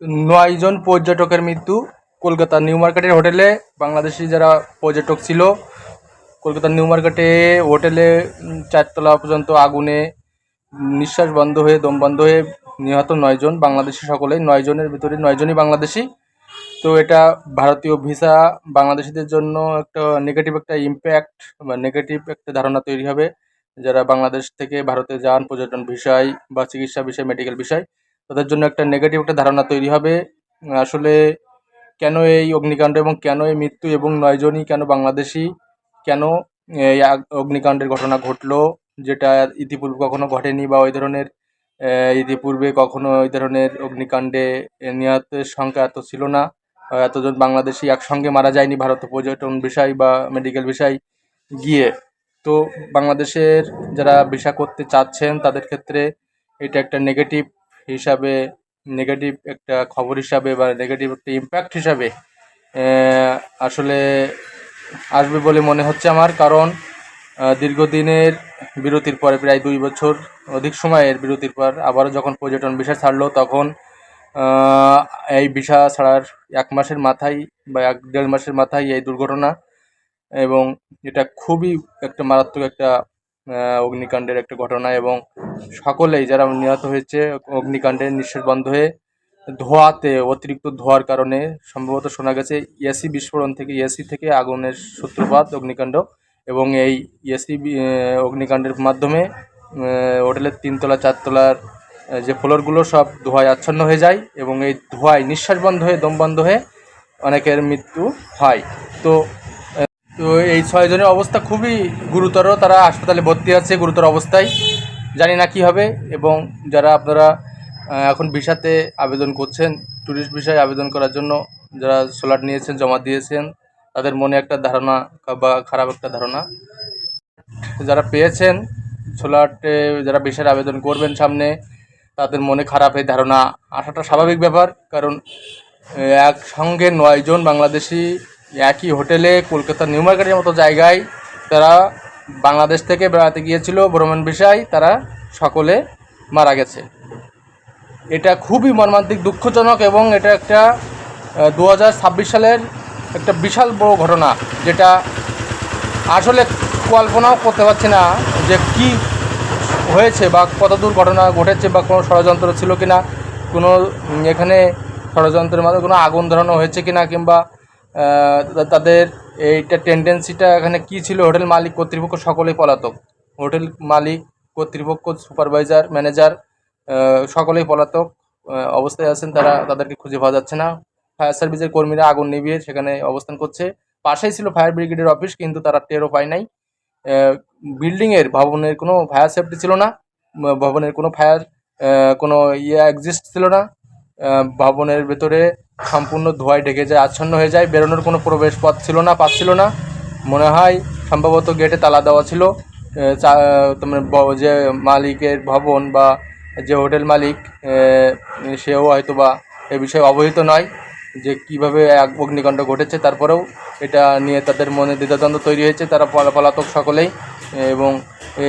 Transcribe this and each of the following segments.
৯ জন পর্যটকের মৃত্যু কলকাতার নিউ মার্কেটের হোটেলে। বাংলাদেশি যারা পর্যটক ছিল কলকাতার নিউ মার্কেটে হোটেলে ৪ তলা পর্যন্ত আগুনে নিঃশ্বাস বন্ধ হয়ে দম বন্ধ হয়ে নিহত ৯ জন বাংলাদেশি, সকলেই ৯ জনের ভিতরে ৯ জনই বাংলাদেশি। তো এটা ভারতীয় ভিসা বাংলাদেশিদের জন্য একটা নেগেটিভ একটা ইম্প্যাক্ট বা নেগেটিভ একটা ধারণা তৈরি হবে। যারা বাংলাদেশ থেকে ভারতে যান পর্যটন বিষয় বা চিকিৎসা বিষয়, মেডিকেল বিষয়, তাদের জন্য একটা নেগেটিভ একটা ধারণা তৈরি হবে। আসলে কেন এই অগ্নিকাণ্ড এবং কেন এই মৃত্যু এবং ৯ জনই কেন বাংলাদেশি, কেন এই অগ্নিকাণ্ডের ঘটনা ঘটলো, যেটা ইতিপূর্বে কখনো ঘটেনি বা ওই ধরনের ইতিপূর্বে কখনো ওই ধরনের অগ্নিকাণ্ডে নিহতের সংখ্যা এত ছিল না। এতজন বাংলাদেশি একসঙ্গে মারা যায়নি ভারতে পর্যটন বিষয় বা মেডিকেল বিষয় গিয়ে। তো বাংলাদেশের যারা ভিসা করতে চাচ্ছেন তাদের ক্ষেত্রে এটা একটা নেগেটিভ হিসাবে, নেগেটিভ একটা খবর হিসাবে বা নেগেটিভ একটা ইম্প্যাক্ট হিসাবে আসলে আসবে বলে মনে হচ্ছে আমার। কারণ দীর্ঘদিনের বিরতির পরে, প্রায় 2 বছর অধিক সময়ের বিরতির পর আবারও যখন পর্যটন ভিসা ছাড়লো, তখন এই ভিসা ছাড়ার 1 মাসের মাথায় বা 1-1.5 মাসের মাথায় এই দুর্ঘটনা। এবং এটা খুবই একটা মারাত্মক একটা অগ্নিকাণ্ডের একটা ঘটনা। এবং সকলেই যারা নিহত হয়েছে অগ্নিকাণ্ডে নিঃশ্বাস বন্ধ হয়ে ধোঁয়াতে, অতিরিক্ত ধোঁয়ার কারণে সম্ভবত শোনা গেছে এসি বিস্ফোরণ থেকে, এসি থেকে আগুনের সূত্রপাত অগ্নিকাণ্ড। এবং এই এসি অগ্নিকাণ্ডের মাধ্যমে হোটেলের 3 তলা 4 তলার যে ফ্লোরগুলো সব ধোঁয়ায় আচ্ছন্ন হয়ে যায় এবং এই ধোঁয়ায় নিঃশ্বাস বন্ধ হয়ে দম বন্ধ হয়ে অনেকের মৃত্যু হয়। তো এই 6 জনের অবস্থা খুবই গুরুতর, তারা হাসপাতালে ভর্তি আছে গুরুতর অবস্থায়। জানি না কী হবে। এবং যারা আপনারা এখন ভিসাতে আবেদন করছেন, ট্যুরিস্ট ভিসায় আবেদন করার জন্য যারা স্লট নিয়েছেন, জমা দিয়েছেন, তাদের মনে একটা ধারণা বা খারাপ একটা ধারণা। যারা পেয়েছেন স্লটে, যারা ভিসার আবেদন করবেন সামনে, তাদের মনে খারাপ এই ধারণা আসাটা স্বাভাবিক ব্যাপার। কারণ একসঙ্গে 9 জন বাংলাদেশি একই হোটেলে কলকাতার নিউ মার্কেটের মতো জায়গায় তারা বাংলাদেশ থেকে বেড়াতে গিয়েছিল ভ্রমণ বিষয়, তারা সকলে মারা গেছে। এটা খুবই মর্মান্তিক, দুঃখজনক। এবং এটা একটা 2026 সালের একটা বিশাল বড় ঘটনা, যেটা আসলে কল্পনাও করতে পারছি না যে কি হয়েছে বা কতদূর ঘটনা ঘটেছে বা কোনো ষড়যন্ত্র ছিল কিনা, কোনো এখানে ষড়যন্ত্রের মাধ্যমে কোনো আগুন ধরানো হয়েছে কিনা, কিংবা তাদের এইটা টেন্ডেন্সিটা এখানে কী ছিল। হোটেল মালিক কর্তৃপক্ষ সকলেই পলাতক। হোটেল মালিক কর্তৃপক্ষ, সুপারভাইজার, ম্যানেজার সকলেই পলাতক অবস্থায় আছেন। তাদেরকে খুঁজে পাওয়া যাচ্ছে না। ফায়ার সার্ভিসের কর্মীরা আগুন নিভিয়ে সেখানে অবস্থান করছে। পাশেই ছিল ফায়ার ব্রিগেডের অফিস, কিন্তু তারা টেরও পায় নাই। বিল্ডিংয়ের ভবনের কোনো ফায়ার সেফটি ছিল না, ভবনের কোনো ফায়ার কোনো এক্সিস্ট ছিল না। ভবনের ভেতরে সম্পূর্ণ ধোঁয়ায় ঢেকে যায়, আচ্ছন্ন হয়ে যায়। বেরোনোর কোনো প্রবেশ পথ ছিল না, পাচ্ছিল না। মনে হয় সম্ভবত গেটে তালা দেওয়া ছিল। যে মালিকের ভবন বা যে হোটেল মালিক, সেও হয়তো বা এ বিষয়ে অবহিত নয় যে কীভাবে এক অগ্নিকাণ্ড ঘটেছে। তারপরেও এটা নিয়ে তাদের মনে দ্বিধাদ্বন্দ্ব তৈরি হয়েছে। তারা পলাতক সকলেই। এবং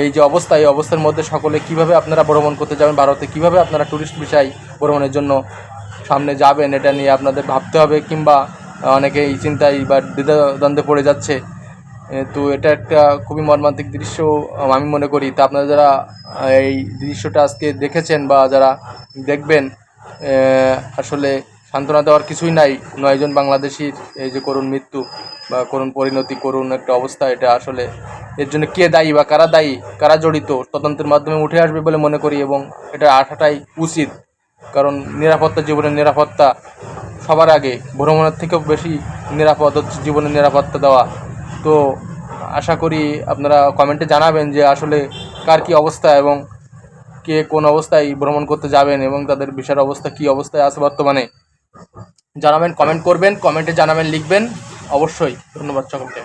এই যে অবস্থা, এই অবস্থার মধ্যে সকলে কীভাবে আপনারা ভ্রমণ করতে যাবেন ভারতে, কীভাবে আপনারা ট্যুরিস্ট ভিসায় ভ্রমণের জন্য সামনে যাবেন, এটা নিয়ে আপনাদের ভাবতে হবে। কিংবা অনেকে এই চিন্তায় বা দ্বিধাদ্বন্দ্বে পড়ে যাচ্ছে। তো এটা একটা খুবই মর্মান্তিক দৃশ্য আমি মনে করি। তা আপনারা যারা এই দৃশ্যটা আজকে দেখেছেন বা যারা দেখবেন, আসলে সান্ত্বনা দেওয়ার কিছুই নাই। 9 জন বাংলাদেশির এই যে করুণ মৃত্যু বা করুণ পরিণতি, করুণ একটা অবস্থা, এটা আসলে এর জন্য কে দায়ী বা কারা দায়ী, কারা জড়িত, তদন্তের মাধ্যমে উঠে আসবে বলে মনে করি। এবং এটা আসাটাই উচিত। কারণ নিরাপত্তা, জীবনের নিরাপত্তা সবার আগে। ভ্রমণের থেকেও বেশি নিরাপদ হচ্ছে জীবনের নিরাপত্তা দেওয়া। তো আশা করি আপনারা কমেন্টে জানাবেন যে আসলে কার কী অবস্থা এবং কে কোন অবস্থায় ভ্রমণ করতে যাবেন এবং তাদের ভিসার অবস্থা কী অবস্থায় আছে বর্তমানে। জানাবেন, কমেন্ট করবেন, কমেন্টে জানাবেন, লিখবেন অবশ্যই। ধন্যবাদ সকলকে।